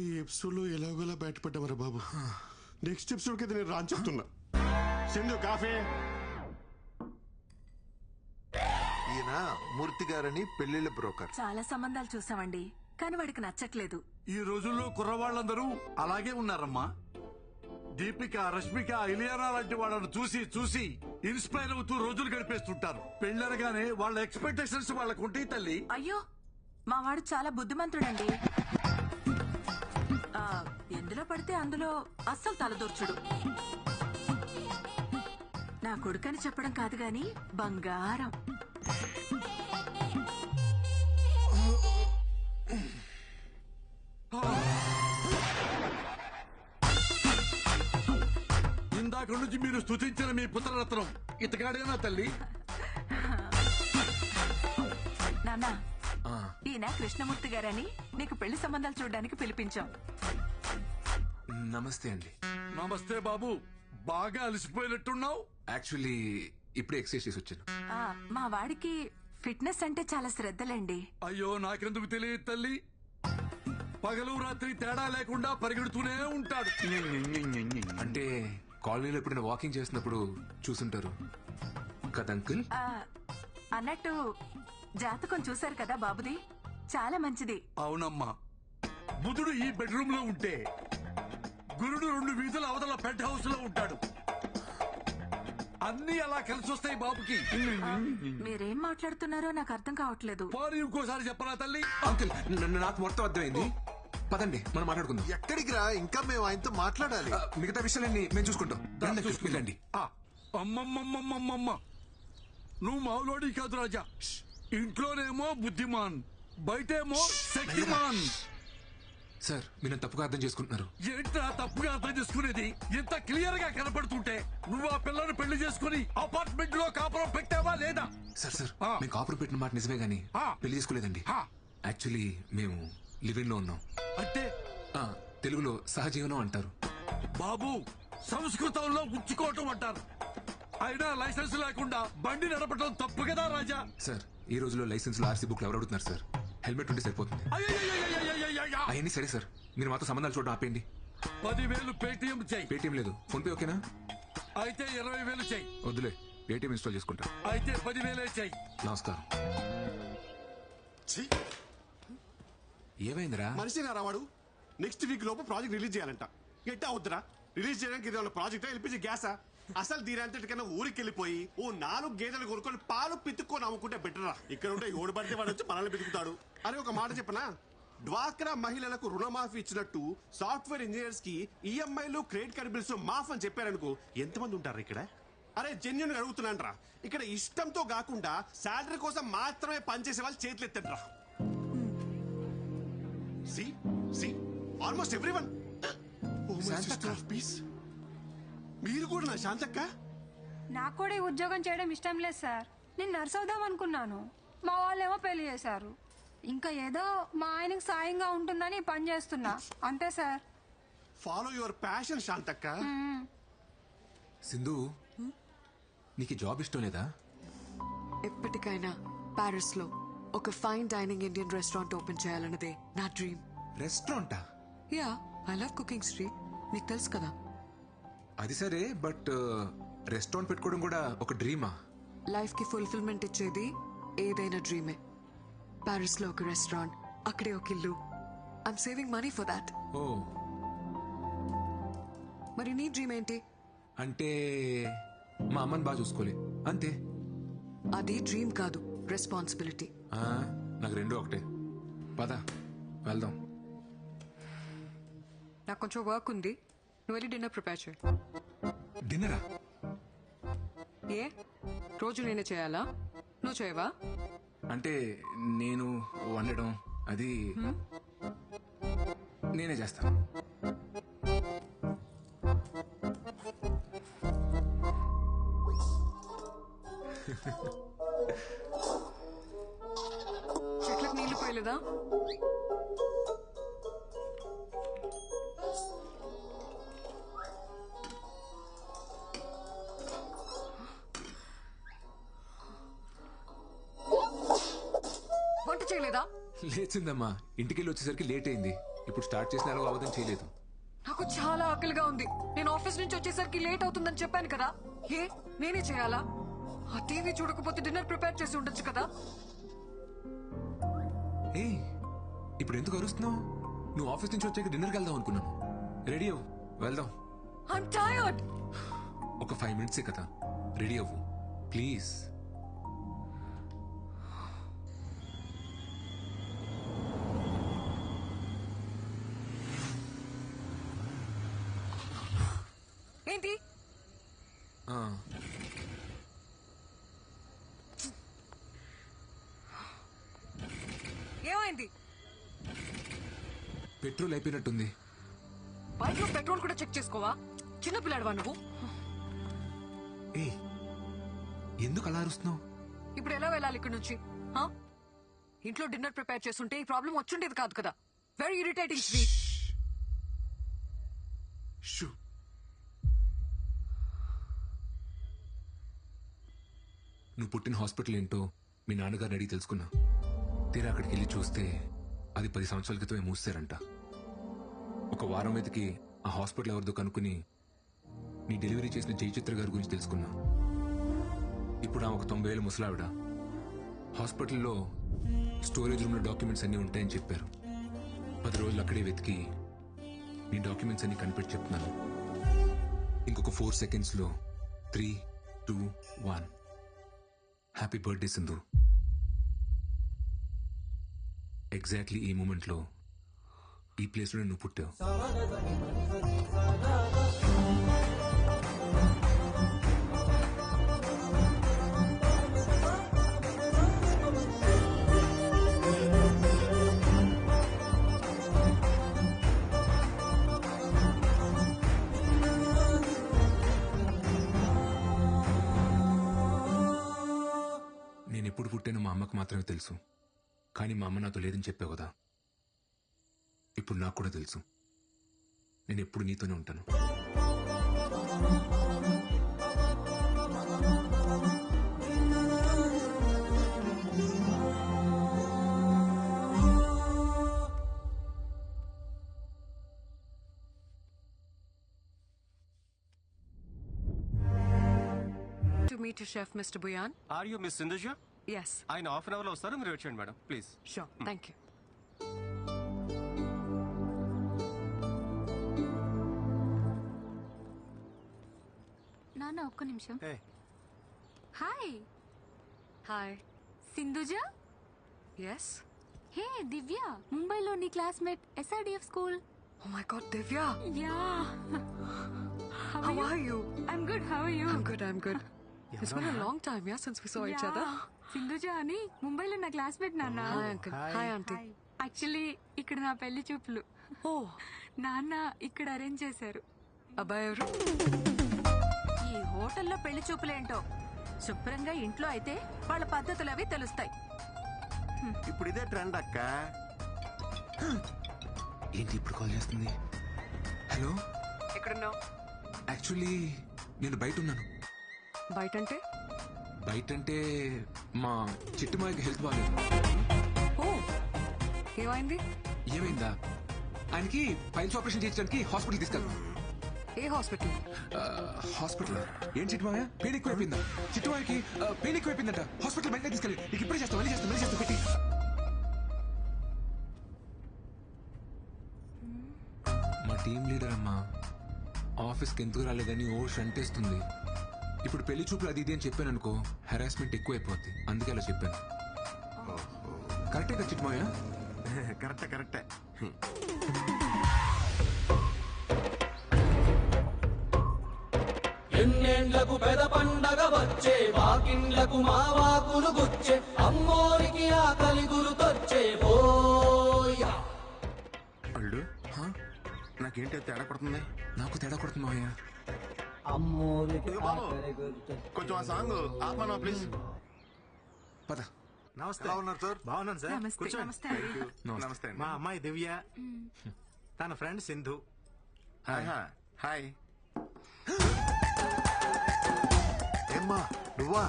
ఈ ఎపిసోడ్లో ఎలాగోలా బయటపడ్డామరా బాబు. నెక్స్ట్ ఎపిసోడ్కి అయితే నేను రాని చెప్తున్నా. సింధు కాఫీ. ఈయన మూర్తి గారని పెళ్లిళ్ళ బ్రోకర్. చాలా సంబంధాలు చూసామండి, కానీ వాడికి నచ్చట్లేదు. ఈ రోజుల్లో కుర్రవాళ్ళందరూ అలాగే ఉన్నారమ్మా. దీపిక, రష్మిక, ఇలియానా లాంటి వాళ్ళను చూసి చూసి ఇన్స్పైర్ అవుతూ రోజులు గడిపేస్తుంటారు. పెళ్ళనగానే వాళ్ళ ఎక్స్పెక్టేషన్స్ వాళ్ళకు ఉంటాయి తల్లి. అయ్యో, మా వాడు చాలా బుద్ధిమంతుడండి. ఎందులో పడితే అందులో అస్సలు తలదూర్చుడు. నా కొడుకని చెప్పడం కాదు గాని బంగారం. ఇందాక నుంచి మీరు స్తుతించిన మీ పుత్రరత్నం ఇతగాడేనా తల్లి? నాన్న, ఈయన కృష్ణమూర్తి గారని నీకు పెళ్లి సంబంధాలు చూడడానికి పిలిపించాం. నమస్తే అండి. నమస్తే బాబు, బాగా అలసిపోయినట్టున్నావు. యాక్చువల్లీ ఇప్పుడే ఎక్సర్సైజ్ చేసి వచ్చాను. మా వాడికి ఫిట్నెస్ అంటే చాలా శ్రద్ధలండి. అయ్యో, నాకెందుకు తెలియదు తల్లి. పగలు రాత్రి తేడా లేకుండా పరిగెడుతూనే ఉంటాడు. అంటే కాలనీలో ఎప్పుడైనా వాకింగ్ చేసినప్పుడు చూసుంటారు కదా అంకుల్. అన్నట్టు జాతకం చూశారు కదా బాబుది, చాలా మంచిది. అవునమ్మా, బుధుడు ఈ బెడ్రూమ్ లో ఉంటే గురుడు 2 వీధుల అవతల పెంట్ హౌస్ లో ఉంటాడు. అన్ని అలా కలిసి వస్తాయి బాబుకి. మీరేం మాట్లాడుతున్నారో నాకు అర్థం కావట్లేదు. పోనీ ఇంకోసారి చెప్పరా తల్లి? అంకుల్, నాకు మొత్తం అర్థమైంది. పదండి మనం మాట్లాడుకుందాం. ఎక్కడికి రా, ఇంకా మేము ఆయనతో మాట్లాడాలి. మిగతా విషయాలన్నీ మేము చూసుకుంటాం. వెళ్ళండి. అమ్మమ్మమ్మమ్మమ్మ, నువ్వు మావులోడి కాదు రాజా. ఇంట్లోనేమో బుద్ధిమాన్, బయటేమో శక్తిమాన్. సార్, మీరు తప్పుగా అర్థం చేసుకుంటున్నారు. ఏంట్రా తప్పుగా అర్థం చేసుకునేది? ఇంత క్లియర్ గా కనపడుతుంటే నువ్వు ఆ పిల్లని పెళ్లి చేసుకుని అపార్ట్మెంట్ లో కాపురం పెట్టావా లేదా? సార్ మేము కాపురం పెట్టిన మాట నిజమే గానీ పెళ్లి చేసుకోలేదండి. యాక్చువల్లీ మేము లివింగ్ లో ఉన్నాం. అంటే తెలుగులో సహజీవనం అంటారు. బాబు, సంస్కృతంలో ఉంచుకోవటం అంటారు. అయినా లైసెన్స్ లేకుండా బండి నడపటం తప్పు కదా రాజా. సార్, ఈ రోజులో లైసెన్స్ లో ఆర్సీ బుక్ ఎవరు అడుగుతున్నారు సార్? హెల్మెట్ ఉంటే సరిపోతుంది. అవన్నీ సరే సార్, మీరు మాతో సంబంధాలు చూడడం ఆపేయండి. 10,000 పేటిఎం చెయ్యి. పేటిఎం లేదు, ఫోన్ పే ఓకేనా? అయితే 20,000 చెయ్యి. వద్దులే, పేటిఎం ఇన్స్టాల్ చేసుకుంటా. అయితే 10,000 చెయ్యి. నమస్కారం. ఏమైందిరా? మనిషి రావాడు. నెక్స్ట్ వీక్ లోపు ప్రాజెక్ట్ రిలీజ్ చేయాలంట. ఎట్టా వద్దురా? రిలీజ్ చేయడానికి ఇది ప్రాజెక్ట్ ఎల్పిజి గ్యాసా? అసలు దీనంతటికన్నా ఊరికి వెళ్ళిపోయి ఓ 4 గేదెలు కొనుక్కొని పాలు పితుక్కొని అమ్ముకుంటే బెటరా. ఇక్కడ ఉంటే ఓడి పడితే వాడు వచ్చి మనల్ని పితుకుతాడు. అని ఒక మాట చెప్పనా, డ్వాక్రా మహిళలకు రుణమాఫీ ఇచ్చినట్టు సాఫ్ట్వేర్ ఇంజనీర్స్ కి ఈఎంఐలు క్రెడిట్ కార్డ్ బిల్స్ మాఫ్ అని చెప్పారనుకో, ఎంతమంది ఉంటారు ఇక్కడ? అరే జెన్యున్ అడుగుతున్నాను రా. ఇక్కడ ఇష్టంతో కాకుండా శాలరీ కోసం మాత్రమే పనిచేసే వాళ్ళు చేతులు ఎత్తండి రా. Almost everyone. మీరు కూడా నా శాంతక్క? నాకు కూడా ఈ ఉద్యోగం చేయడం ఇష్టం లేదు సార్. నేను నర్స్ అవుదాం అనుకున్నాను, మా వాళ్ళేమో పెళ్లి చేశారు. ఇంకా ఏదో మా ఆయనకు సాయంగా ఉంటుందని పని చేస్తున్నా, అంతే sir. Follow your passion Shantakka. Sindhu, నీకు జాబ్ ఇష్టం లేదా? ఎప్పటికైనా ప్యారిస్ లో ఒక fine dining Indian restaurant open చేయాలన్నదే నా డ్రీమ్. రెస్టారెంటా? Yeah, I love cooking Sri, నీకు తెలుసు కదా. అది సరే, బట్ రెస్టారెంట్ పెట్టుకోవడం కూడా ఒక డ్రీమా? లైఫ్ కి ఫుల్ఫిల్మెంట్ ఇచ్చేది ఏదైనా డ్రీమే. ప్యారిస్ లో ఒక రెస్టారెంట్, అక్కడే ఒక ఇల్లు. I'm saving money for that. Oh, మరి నీ డ్రీమ్ ఏంటి? అంటే మా అమ్మని బాగా చూసుకోలే, అంతే. అది డ్రీమ్ కాదు, రెస్పాన్సిబిలిటీ. నాకు రెండు ఒకటే. పద వెళ్దాం. నాకు కొంచెం వర్క్ ఉంది, నువ్వు వెళ్ళి డిన్నర్ ప్రిపేర్ చేయి. డిన్నరా? ఏ రోజు నేనే చేయాలా? నువ్వు చేయవా? అంటే నేను వండడం అది నేనే చేస్తాను. చెట్లకు నీళ్లు పోయలేదా? చేయలేదా? లేచిందమ్మా, ఇంటికి వెళ్ళి వచ్చేసరికి లేట్ అయింది. ఇప్పుడు స్టార్ట్ చేసిన అలాగ అవదని చేయలేదు. నాకు చాలా ఆకలిగా ఉంది. నేను ఆఫీస్ నుంచి వచ్చేసరికి లేట్ అవుతుందని చెప్పాను కదా. ఏ నేనే చేయాలా? ఆ టీవీ చూడకపోతే డిన్నర్ ప్రిపేర్ చేసి ఉండొచ్చు కదా. ఏ ఇప్పుడు ఎందుకు అరుస్తున్నావు? నువ్వు ఆఫీస్ నుంచి వచ్చాక డిన్నర్కి వెళ్దాం అనుకున్నాను. రెడీ అవ్వు, వెళ్దాం. I'm tired. ఒక 5 మినిట్సే కదా, రెడీ అవ్వు ప్లీజ్. ఏంటి? ఏమైంది? పెట్రోల్ అయిపోయినట్టుంది. బైక్ లో పెట్రోల్ కూడా చెక్ చేసుకోవా? చిన్నపిల్లాడువా నువ్వు? ఏ ఎందుకు అలా అరుస్తున్నావు? ఇప్పుడు ఎలా వెళ్ళాలి ఇక్కడ నుంచి? ఇంట్లో డిన్నర్ ప్రిపేర్ చేస్తుంటే ఈ ప్రాబ్లం వచ్చుండేది కాదు కదా. Very irritating Shri. షూ నువ్వు పుట్టిన హాస్పిటల్ ఏంటో మీ నాన్నగారిని అడిగి తెలుసుకున్నా. తీరా అక్కడికి వెళ్ళి చూస్తే అది 10 సంవత్సరాల క్రితమే మూసారంట. ఒక వారం మీదకి ఆ హాస్పిటల్ ఎవరిదో కనుక్కుని నీ డెలివరీ చేసిన జయచిత్ర గారి గురించి తెలుసుకున్నా. ఇప్పుడు ఆమె ఒక 90 ఏళ్ళ ముసలావిడ. హాస్పిటల్లో స్టోరేజ్ రూమ్లో డాక్యుమెంట్స్ అన్నీ ఉంటాయని చెప్పారు. 10 రోజులు అక్కడే వెతికి నీ డాక్యుమెంట్స్ అన్ని కనిపెట్టి చెప్తున్నాను. ఇంకొక 4 సెకండ్స్లో 3, 2, 1. Happy birthday Sindhu. ఎగ్జాక్ట్లీ ఈ మూమెంట్లో ఈ ప్లేస్లో నువ్వు పుట్టావు. నేను ఎప్పుడు పుట్టానో మా అమ్మకు మాత్రమే తెలుసు. కానీ మా అమ్మ నాతో లేదని చెప్పావు కదా, ఇప్పుడు నాకు కూడా తెలుసు. నేను ఎప్పుడు నీతోనే ఉంటాను. To meet your chef, Mr. Buyan. Are you Miss Sindhuja? Yes. ఆయన హాఫ్ అన్ అవర్ లో వస్తారు, మీరు వచ్చేయండి madam please. Sure. Thank you. నాన్న ఒక్క నిమిషం. ఏ hi Hi. Sindhuja. Yes. Hey Divya, ముంబైలో నీ classmate, SRDF school. Oh my God, Divya. Yeah. How are you? I'm good. How are you? I'm good. I'm good. It's been a long time, yeah, since we saw each other. Sindhuja అని ముంబైలో నా classmate నాన్న. Hi, uncle. Hi, auntie. Actually ఇక్కడ నా పెళ్లి చూపులు. Oh, నాన్న ఇక్కడ అరేంజ్ చేశారు. అబ్బాయి ఎవరు? ఈ హోటల్లో పెళ్లి చూపులేంటో, శుభ్రంగా ఇంట్లో అయితే వాళ్ళ పద్ధతులు అవి తెలుస్తాయి. ఇప్పుడు ఇదే ట్రెండ్ అక్క. ఏంటి ఇప్పుడు కాల్ చేస్తుంది? హలో, ఎక్కడున్నావు? యాక్చువల్లీ నేను బయట ఉన్నాను. బయట అంటే? బయట అంటే మా చిట్టుమాయకి హెల్త్ బాగాలేదు. ఓ, ఏమైంది? ఏమైందా? ఆయనకి పైల్స్ ఆపరేషన్ చేయించడానికి హాస్పిటల్ తీసుకెళ్తాం. ఏ హాస్పిటల్? హాస్పిటల్ ఏం చిట్టుమాయ? పెయిన్ ఎక్కువైపోయిందా? చిట్టుమాయకి పెయిన్ ఎక్కువైపోయిందంట. హాస్పిటల్ బయట తీసుకెళ్ళి నీకు ఇప్పుడే చేస్తా, మళ్ళీ చేస్తా పెట్టి. మా టీం లీడర్ అమ్మా ఆఫీస్కి ఎందుకు రాలేదని ఓ షంటేస్తుంది. ఇప్పుడు పెళ్లి చూపులు అది ఇది అని చెప్పాను అనుకో, హెరాస్మెంట్ ఎక్కువైపోద్ది. అందుకే అలా చెప్పాను. కరెక్టే కదా చిట్టుమాయ? కరెక్టే. ఎన్నేండ్లకు పెద పండగ వచ్చే, వాకిండ్లకు మావాకులు గుచ్చే, అమ్మోరికి ఆకలి గురుకొచ్చే బోయ్. అల్లు నాకేంటి తేడా కొడుతుంది? నాకు తేడా కొడుతుంది మావయ్య. అమ్మోరికి ఆకలి గురుకొచ్చే. కొంచెం ఆ సాంగ్ ఆపమా ప్లీజ్. పద. నమస్తే. ఎలా ఉన్నారు సార్? బాగున్నాను సార్. నమస్తే. కూర్చోండి. నమస్తే అండి. నమస్తే మా అమ్మాయి దివ్య, తన ఫ్రెండ్ సింధు. హాయ్. ఏమ్మా నువ్వా?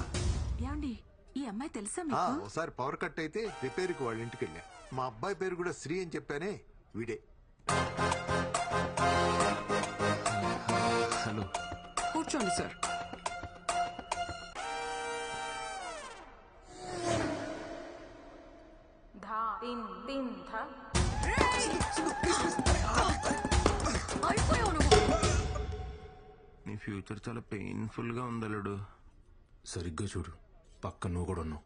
ఏమండి, ఈ అమ్మాయి తెలుసా మీకు? ఒకసారి పవర్ కట్ అయితే రిపేర్కి వాళ్ళ ఇంటికి వెళ్ళా. మా అబ్బాయి పేరు కూడా శ్రీ అని చెప్పానే, వీడే. హలో. కూర్చోండి సార్. నీ ఫ్యూచర్ చాలా పెయిన్ఫుల్ గా ఉందలుడు. సరిగ్గా చూడు, పక్క నువ్వు కూడా ఉన్నావు.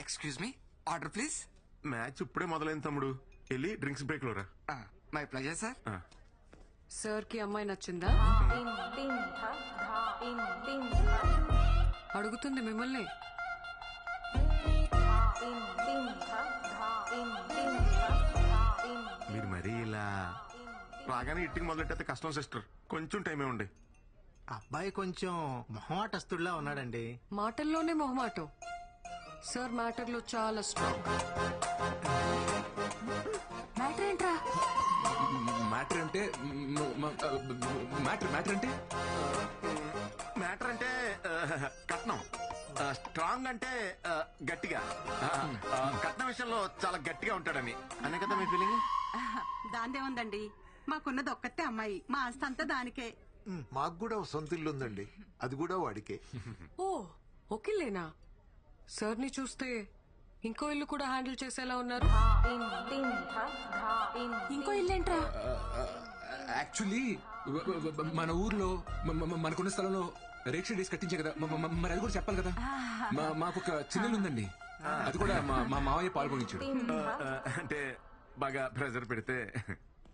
Excuse me, order please. Match ఇప్పుడే మొదలైంది తమ్ముడు, వెళ్ళి డ్రింక్స్ బ్రేక్ లో రా. My pleasure sir. సార్ కి అమ్మాయి నచ్చిందా? అడుగుతుంది మిమ్మల్ని. మీరు మరీ ఇలా రాగానే ఇంటికి మొదలెట్టయితే కష్టం సిస్టర్, కొంచెం టైమే ఉండి. అబ్బాయి కొంచెం మొహమాటస్తుడిలా ఉన్నాడండి. మాటల్లోనే మొహమాటం. సార్ మ్యాటర్ లో చాలా స్ట్రాంగ్. మ్యాటర్ ఏంట్రా? మ్యాటర్ అంటే మ్యాటర్ అంటే మ్యాటర్ అంటే కట్నం, స్ట్రాంగ్ అంటే గట్టిగా. కట్నం విషయంలో చాలా గట్టిగా ఉంటాడని అనే కదా మీ ఫీలింగ్. దాందే ఉందండి, మాకున్నది ఒక్కతే అమ్మాయి, మా ఆస్తి అంతా దానికే. మాకు కూడా ఒక సొంత ఇల్లు ఉందండి, అది కూడా వాడికే. ఓ ఓకేలేనా? సార్ ని చూస్తే ఇంకో ఇల్లు కూడా హ్యాండిల్ చేసేలా ఉన్నారు. ఇంకో ఇల్లేంట్రా? యాక్చువల్లీ మన ఊర్లో మనకున్న స్థలంలో రేక్ష డేస్ కట్టించే కదా, మరి అది కూడా చెప్పాలి కదా. మాకు ఒక చిన్నలు ఉందండి, అది కూడా మా మావయ్య పాల్గొనించాడు. అంటే బాగా ప్రెజర్ పెడితే.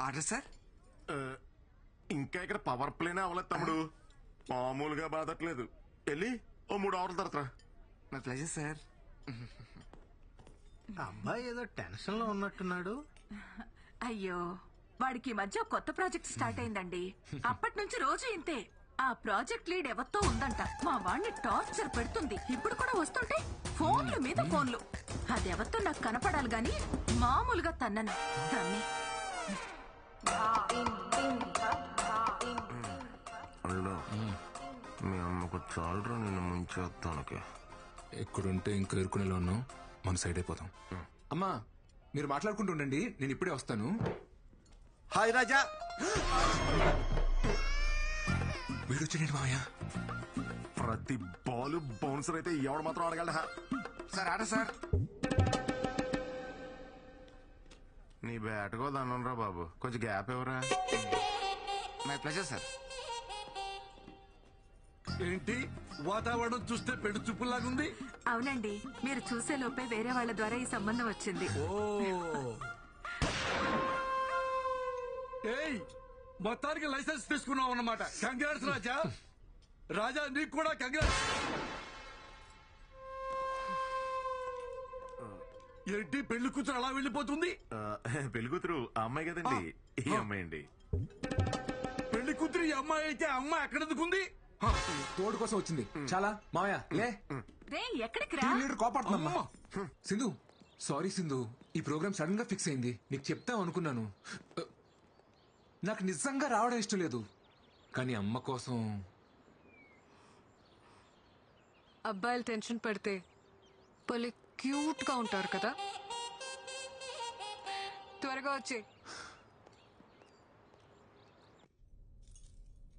Order sir. ఇంకా ఇక్కడ పవర్ ప్లేనే అవ్వలేదు తమ్ముడు, మామూలుగా బాధట్లేదు. వెళ్ళి ఓ 3 అవర్ల తర్వాత. My pleasure sir. అబ్బాయి ఏదో టెన్షన్ లో ఉన్నట్టున్నాడు. అయ్యో, వాడికి ఈ మధ్య కొత్త ప్రాజెక్ట్ స్టార్ట్ అయిందండి. అప్పటి నుంచి రోజు ఇంతే. ఆ ప్రాజెక్ట్ లీడ్ ఎవరితో ఉందంట, మా వాడిని టార్చర్ పెడుతుంది. ఇప్పుడు కూడా వస్తుంటే ఫోన్లు మీద ఫోన్లు. అది ఎవరితో నాకు కనపడాలి గాని మామూలుగా తన్నను దాన్ని. మీ అమ్మకు చాలరా నిన్ను ముంచేస్తానికి. ఎక్కడుంటే ఇంకా ఎరుకునేలా ఉన్నాం, మన సైడ్ అయిపోతాం. అమ్మా మీరు మాట్లాడుకుంటూ ఉండండి, నేను ఇప్పుడే వస్తాను. హాయ్ రాజా. వీడొచ్చాడు మావయ్య. ప్రతి బాల్ బౌన్సర్ అయితే ఎవడు మాత్రం అడగలరా. Sir order sir. నీ బ్యాట్కో దన్నురా బాబు, కొంచెం గ్యాప్ ఎవరా. My pleasure sir. ఏంటి వాతావరణం చూస్తే పెళ్లి చూపులాగుంది? అవునండి, మీరు చూసే లోపే వేరే వాళ్ళ ద్వారా ఈ సంబంధం వచ్చింది. ఏయ్, మొత్తానికి లైసెన్స్ తీసుకున్నావు అన్నమాట. కంగ్రాట్స్ రాజా. రాజా నీకు కూడా కంగ్రాట్స్. ఏంటి పెళ్లి కూతురు అలా వెళ్ళిపోతుంది? పెళ్లి కూతురు ఆ అమ్మాయి కదండి, ఈ అమ్మాయి అండి. పెళ్లి కూతురు ఈ అమ్మాయి అయితే ఆ అమ్మాయి ఎక్కడెందుకుంది? తోడు కోసం వచ్చింది. చాలా మావయ్య లే. ఎక్కడికి రా? కోపడుతుందమ్మా. సింధు, సారీ సింధు, ఈ ప్రోగ్రామ్ సడన్ గా ఫిక్స్ అయింది. నీకు చెప్తాం అనుకున్నాను. నాకు నిజంగా రావడం ఇష్టం లేదు, కానీ అమ్మ కోసం. అబ్బాయిలు టెన్షన్ పడితే భలే క్యూట్ గా ఉంటారు కదా. త్వరగా వచ్చే